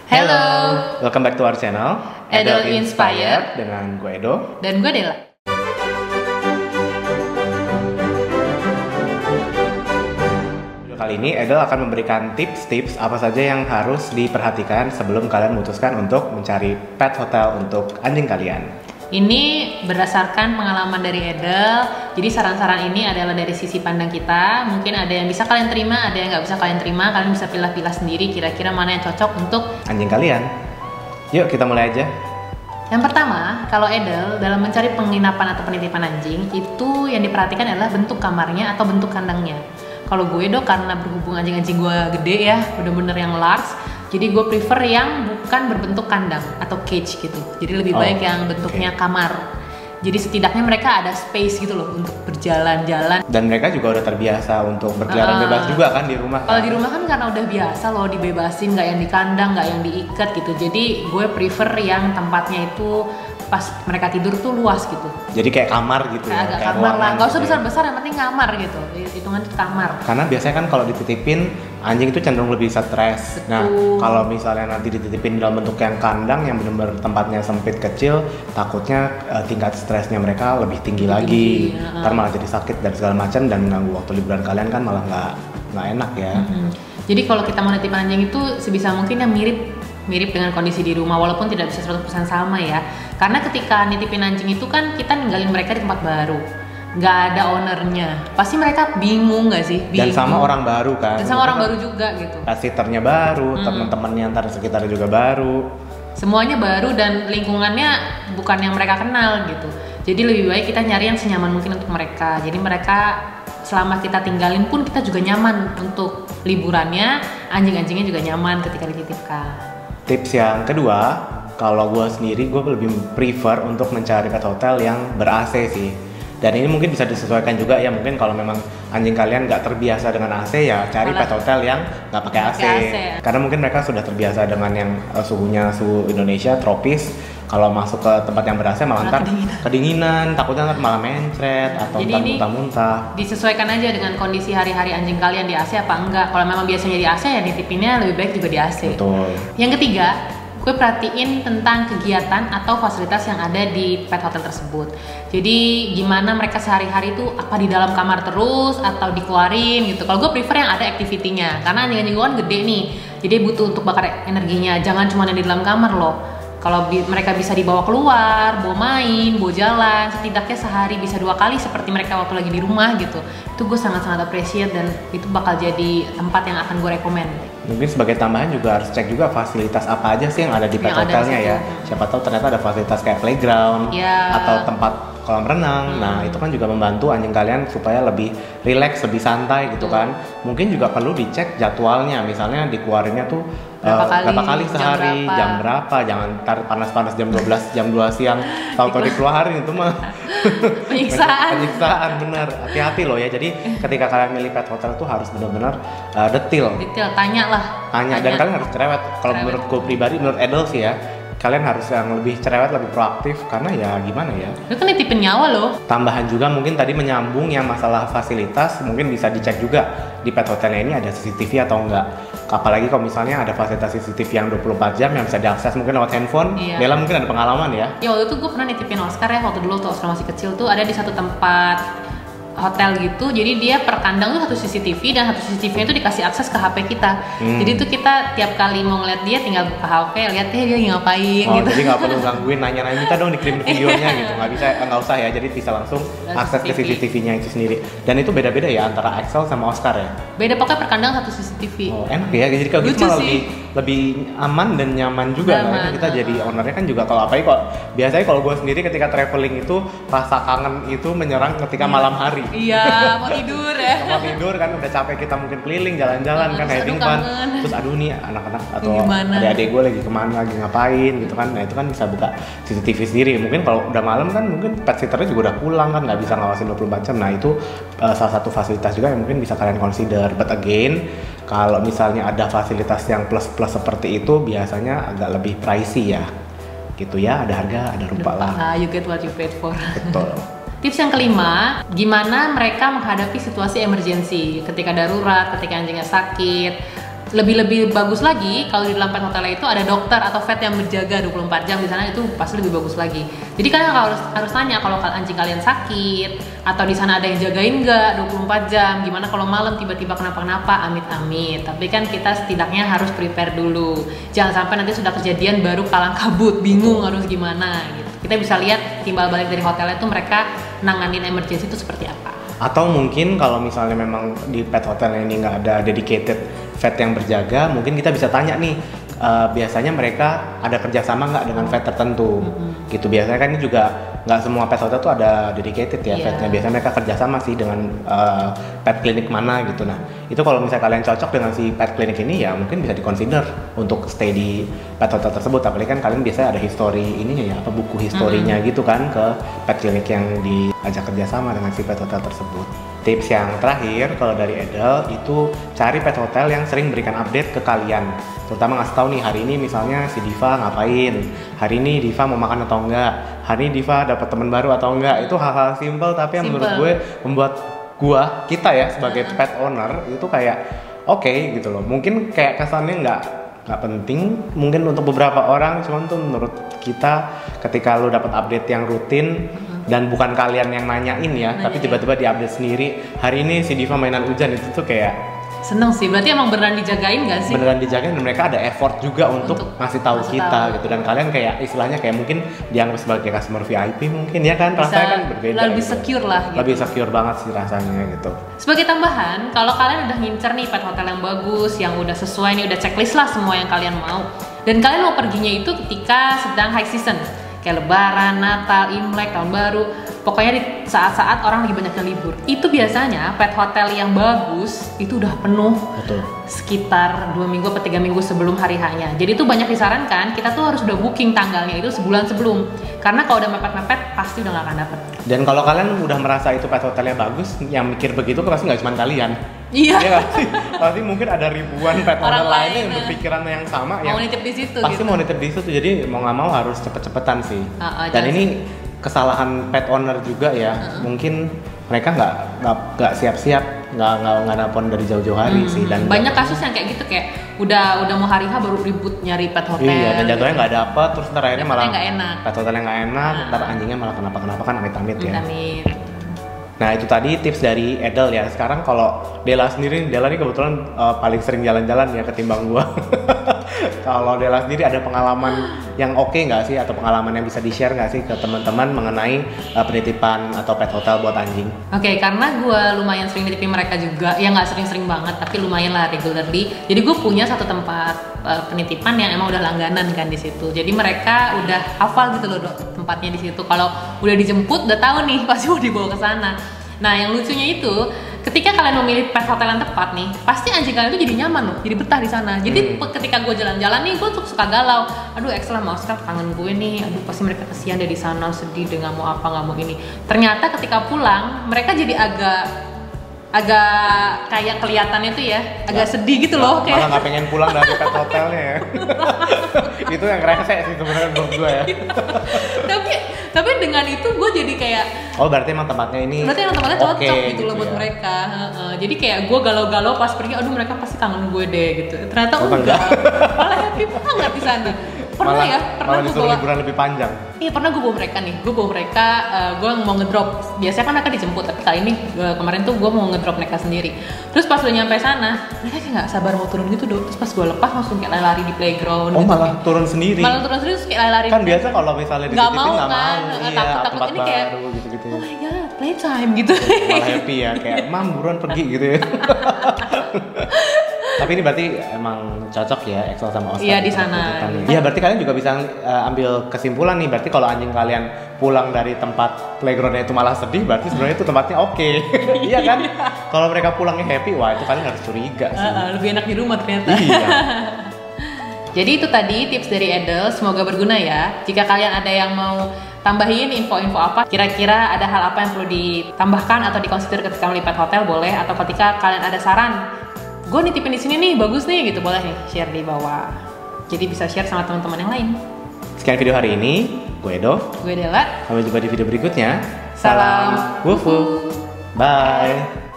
Hello, welcome back to our channel Edo Inspired dengan gue Edo. dan gue Dela. Video kali ini Edo akan memberikan tips-tips apa saja yang harus diperhatikan sebelum kalian memutuskan untuk mencari pet hotel untuk anjing kalian. Ini berdasarkan pengalaman dari Edel, jadi saran-saran ini adalah dari sisi pandang kita. Mungkin ada yang bisa kalian terima, ada yang nggak bisa kalian terima. Kalian bisa pilih-pilih sendiri kira-kira mana yang cocok untuk Anjing kalian. Yuk kita mulai aja. yang pertama. Kalau Edel dalam mencari penginapan atau penitipan anjing, itu yang diperhatikan adalah bentuk kamarnya atau bentuk kandangnya. Kalau gue karena berhubung anjing-anjing gue gede ya, bener-bener yang large, jadi gue prefer yang bukan berbentuk kandang atau cage gitu. Jadi lebih baik yang bentuknya kamar. Jadi setidaknya mereka ada space gitu loh untuk berjalan-jalan. Dan mereka juga udah terbiasa untuk berkeliaran bebas juga kan di rumah. Kalau di rumah kan karena udah biasa loh dibebasin, nggak yang di kandang, nggak yang diikat gitu. Jadi gue prefer yang tempatnya itu pas mereka tidur tuh luas gitu. Jadi kayak kamar gitu ya. Agak kayak kamar lah, ruangan nggak usah gitu ya. besar-besar, yang penting kamar gitu. Hitungan itu kamar. Karena biasanya kan kalau dititipin anjing itu cenderung lebih stres. Nah, kalau misalnya nanti dititipin dalam bentuk yang kandang yang benar-benar tempatnya sempit kecil, takutnya tingkat stresnya mereka lebih tinggi lagi. Ntar malah jadi sakit dan segala macam dan mengganggu waktu liburan kalian kan malah nggak enak ya. Jadi kalau kita mau nitipin anjing itu sebisa mungkin yang mirip dengan kondisi di rumah, walaupun tidak bisa 100% sama ya. Karena ketika nitipin anjing itu kan kita ninggalin mereka di tempat baru, nggak ada ownernya, pasti mereka bingung nggak sih? Dan sama orang baru kan. Dan sama orang baru juga gitu. Sitternya baru, teman-temannya antar sekitar juga baru. Semuanya baru dan lingkungannya bukan yang mereka kenal gitu. Jadi lebih baik kita nyari yang senyaman mungkin untuk mereka. Jadi mereka selama kita tinggalin pun kita juga nyaman untuk liburannya, anjing-anjingnya juga nyaman ketika dititipkan. Tips yang kedua, kalau gue sendiri gue lebih prefer untuk mencari pet hotel yang ber-AC sih. Dan ini mungkin bisa disesuaikan juga ya, mungkin kalau memang anjing kalian nggak terbiasa dengan AC ya cari pet hotel yang nggak pakai AC. Karena mungkin mereka sudah terbiasa dengan yang suhunya suhu Indonesia tropis. Kalau masuk ke tempat yang ber-AC malah ntar kedinginan, takutnya ntar malah mencret atau ntar muntah-muntah. Disesuaikan aja dengan kondisi hari-hari anjing kalian di AC apa enggak. Kalau memang biasanya di AC ya nitipinnya lebih baik juga di AC. Betul. Yang ketiga, gue perhatiin tentang kegiatan atau fasilitas yang ada di pet hotel tersebut. Jadi gimana mereka sehari-hari itu, apa di dalam kamar terus atau dikeluarin gitu. Kalau gue prefer yang ada activity-nya, karena anjing-anjing gue kan gede nih, jadi butuh untuk bakar energinya. Jangan cuma yang di dalam kamar loh. Kalau mereka bisa dibawa keluar, bawa main, bawa jalan, setidaknya sehari bisa 2 kali seperti mereka waktu lagi di rumah gitu. Itu gue sangat-sangat appreciate dan itu bakal jadi tempat yang akan gue rekomend. Mungkin sebagai tambahan juga harus cek juga fasilitas apa aja sih yang ada di pet hotelnya ya. Siapa tahu ternyata ada fasilitas kayak playground atau tempat kolam renang. Nah itu kan juga membantu anjing kalian supaya lebih rileks, lebih santai gitu kan. Mungkin juga perlu dicek jadwalnya, misalnya dikeluarinnya tuh berapa kali sehari, jam berapa, jangan ntar panas-panas jam 12, jam 2 siang tahu-tahu dikeluarin, itu mah penyiksaan bener. Hati-hati loh ya, jadi ketika kalian milih pet hotel tuh harus benar-benar detail, tanya, dan kalian harus cerewet. Kalau menurut gue pribadi, menurut Edel sih ya, kalian harus yang lebih cerewet, lebih proaktif, karena ya gimana ya, itu kan nitipin nyawa loh. Tambahan juga mungkin tadi menyambung yang masalah fasilitas, mungkin bisa dicek juga di pet hotelnya ini ada CCTV atau enggak. Apalagi kalau misalnya ada fasilitas CCTV yang 24 jam yang bisa diakses mungkin lewat handphone. Bella mungkin ada pengalaman ya. Ya waktu itu gue pernah nitipin Oscar ya, waktu dulu tuh Oscar masih kecil tuh ada di satu tempat hotel gitu, jadi dia per kandang tuh satu CCTV dan satu CCTV itu dikasih akses ke HP kita. Jadi tuh kita tiap kali mau ngeliat dia tinggal buka HP, lihat dia ngapain gitu. Jadi nggak perlu gangguin, nanya-nanya minta dong dikirim videonya gitu, nggak usah ya. Jadi bisa langsung akses ke CCTV-nya itu sendiri. Dan itu beda-beda ya antara Axel sama Oscar ya. Beda, pokoknya per kandang satu CCTV. Enak ya, jadi kalau gitu malah lebih aman dan nyaman juga. Nah, kita jadi ownernya kan juga. Kalau biasanya kalau gue sendiri ketika traveling itu rasa kangen itu menyerang ketika malam hari. Iya, mau tidur ya. Mau tidur kan udah capek, kita mungkin keliling jalan-jalan kan, hiking fun. Terus aduh nih anak-anak atau adik-adik gue lagi kemana, lagi ngapain gitu kan. Nah itu kan bisa buka CCTV sendiri. Mungkin kalau udah malam kan mungkin pet sitternya juga udah pulang kan, nggak bisa ngawasin 24 jam. Nah itu salah satu fasilitas juga yang mungkin bisa kalian consider. But again, kalau misalnya ada fasilitas yang plus-plus seperti itu biasanya agak lebih pricey ya. Gitu ya, ada harga, ada rupa lah. You get what you paid for. Betul. Tips yang kelima, gimana mereka menghadapi situasi emergensi ketika darurat, ketika anjingnya sakit. lebih bagus lagi kalau di dalam pet hotel itu ada dokter atau vet yang berjaga 24 jam di sana, itu pasti lebih bagus lagi. Jadi kalian harus tanya kalau anjing kalian sakit atau di sana ada yang jagain nggak 24 jam. Gimana kalau malam tiba-tiba kenapa-kenapa, amit-amit. Tapi kan kita setidaknya harus prepare dulu. Jangan sampai nanti sudah kejadian baru kalang kabut, bingung harus gimana gitu. Kita bisa lihat timbal balik dari hotelnya itu mereka nanganin emergency itu seperti apa. Atau mungkin kalau misalnya memang di pet hotel ini nggak ada dedicated vet yang berjaga, mungkin kita bisa tanya nih, biasanya mereka ada kerjasama nggak dengan vet tertentu, gitu. Biasanya kan ini juga nggak semua pet hotel tuh ada dedicated ya vetnya. Biasanya mereka kerjasama sih dengan pet klinik mana gitu. Nah itu kalau misalnya kalian cocok dengan si pet klinik ini ya mungkin bisa dikonsider untuk stay di pet hotel tersebut. Apalagi kan kalian biasanya ada history ininya ya, apa buku historinya gitu kan ke pet klinik yang diajak kerjasama dengan si pet hotel tersebut. Tips yang terakhir kalau dari Edel itu cari pet hotel yang sering berikan update ke kalian, terutama ngasih tahu nih hari ini misalnya si Diva ngapain, hari ini Diva mau makan atau enggak, hari ini Diva dapat teman baru atau enggak. Itu hal-hal simple tapi yang menurut gue membuat kita ya sebagai pet owner itu kayak oke gitu loh. Mungkin kayak kesannya nggak penting mungkin untuk beberapa orang, cuman tuh menurut kita ketika lo dapat update yang rutin dan bukan kalian yang nanyain ya, tapi tiba-tiba diupdate sendiri, hari ini si Diva mainan hujan, itu tuh kayak seneng sih. Berarti emang beneran dijagain gak sih? Beneran dijagain, dan mereka ada effort juga untuk ngasih tahu kita gitu. Dan kalian kayak istilahnya kayak mungkin dianggap sebagai customer VIP mungkin ya kan, rasanya kan berbeda. Lebih gitu. Secure lah gitu. Lebih secure banget sih rasanya gitu. Sebagai tambahan, kalau kalian udah ngincer nih pet hotel yang bagus, yang udah sesuai nih, udah checklist lah semua yang kalian mau, dan kalian mau perginya itu ketika sedang high season kayak Lebaran, Natal, Imlek, Tahun Baru, pokoknya di saat-saat orang lagi banyak yang libur, itu biasanya pet hotel yang bagus itu udah penuh. Betul. Sekitar 2 minggu atau 3 minggu sebelum hari H-nya. Jadi itu banyak disarankan kita tuh harus udah booking tanggalnya itu sebulan sebelum, karena kalau udah mepet-mepet pasti udah gak akan dapet. Dan kalau kalian udah merasa itu pet hotelnya bagus, yang mikir begitu pasti nggak cuma kalian. Iya. Ya, pasti mungkin ada ribuan pet owner lainnya yang berpikiran yang sama, mau nitip di situ. Pasti gitu. Mau nitip di situ, jadi mau nggak mau harus cepet-cepetan sih. Dan ini kesalahan pet owner juga ya. Mungkin mereka nggak siap-siap, nggak nelpon dari jauh-jauh hari sih. Dan banyak kasus yang kayak gitu, kayak udah mau hari H baru ribut nyari pet hotel. Iya, dan jatuhnya nggak dapet, terus ntar akhirnya malah nggak enak. Pet hotelnya nggak enak, ntar anjingnya malah kenapa-kenapa kan amit-amit ya. Amit. Nah itu tadi tips dari Edel ya. Sekarang kalau Dela sendiri, Dela ini kebetulan paling sering jalan-jalan ya ketimbang gua. Kalau Dela sendiri ada pengalaman yang oke nggak sih, atau pengalaman yang bisa di-share nggak sih ke teman-teman mengenai penitipan atau pet hotel buat anjing? Oke, karena gua lumayan sering nitipin mereka juga, ya nggak sering-sering banget, tapi lumayan lah regularly. Jadi gue punya satu tempat penitipan yang emang udah langganan kan di situ. Jadi mereka udah hafal gitu loh tempatnya di situ. Kalau udah dijemput udah tahu nih pasti mau dibawa ke sana. Nah yang lucunya itu ketika kalian memilih pet hotel yang tepat nih, pasti anjing kalian tuh jadi nyaman loh, jadi betah di sana. Jadi ketika gue jalan-jalan nih, gue tuh suka galau. Aduh Excel mau sekarang kangen gue nih. Aduh pasti mereka kesian deh di sana, sedih deh nggak mau apa nggak mau ini. Ternyata ketika pulang mereka jadi agak kayak kelihatannya tuh ya agak sedih gitu loh, kayak malah nggak pengen pulang dari pet hotelnya ya. Itu yang rese sih sebenarnya buat gue ya. tapi dengan itu gue jadi kayak berarti emang tempatnya cocok gitu loh buat mereka. Jadi kayak gue galau-galau pas pergi, aduh mereka pasti kangen gue deh gitu. Ternyata enggak. Malah happy banget di sana. Pernah disuruh liburan lebih panjang. Iya pernah gue bawa mereka, gue mau ngedrop. Biasanya kan mereka dijemput, tapi kali ini kemarin tuh gue mau ngedrop mereka sendiri. Terus pas udah nyampe sana, mereka kayak nggak sabar mau turun gitu dong. Terus pas gue lepas langsung kayak lari di playground. Gitu, malah kayak turun sendiri. Terus kayak lari. Kan biasa kalau misalnya dititipin nggak mau. Iya, takut ini kayak gitu. Oh my god, playtime gitu. Malah happy ya, kayak mam buruan pergi gitu ya. Tapi ini berarti emang cocok ya Excel sama Oscar. Iya di sana. Iya berarti kalian juga bisa ambil kesimpulan nih. Berarti kalau anjing kalian pulang dari tempat playgroundnya itu malah sedih, berarti sebenarnya itu tempatnya oke. Iya kan? Kalau mereka pulangnya happy, wah itu kalian harus curiga sih. Lebih enak di rumah ternyata. Iya. Jadi itu tadi tips dari Edel, semoga berguna ya. Jika kalian ada yang mau tambahin info-info apa, kira-kira ada hal apa yang perlu ditambahkan atau dikonsider ketika melipat hotel, boleh. Atau ketika kalian ada saran, gue nitipin di sini nih, bagus nih gitu, boleh nih share di bawah. Jadi bisa share sama teman-teman yang lain. Sekian video hari ini, gue Edo, gue Dela. Sampai jumpa di video berikutnya. Salam Wufu. Bye.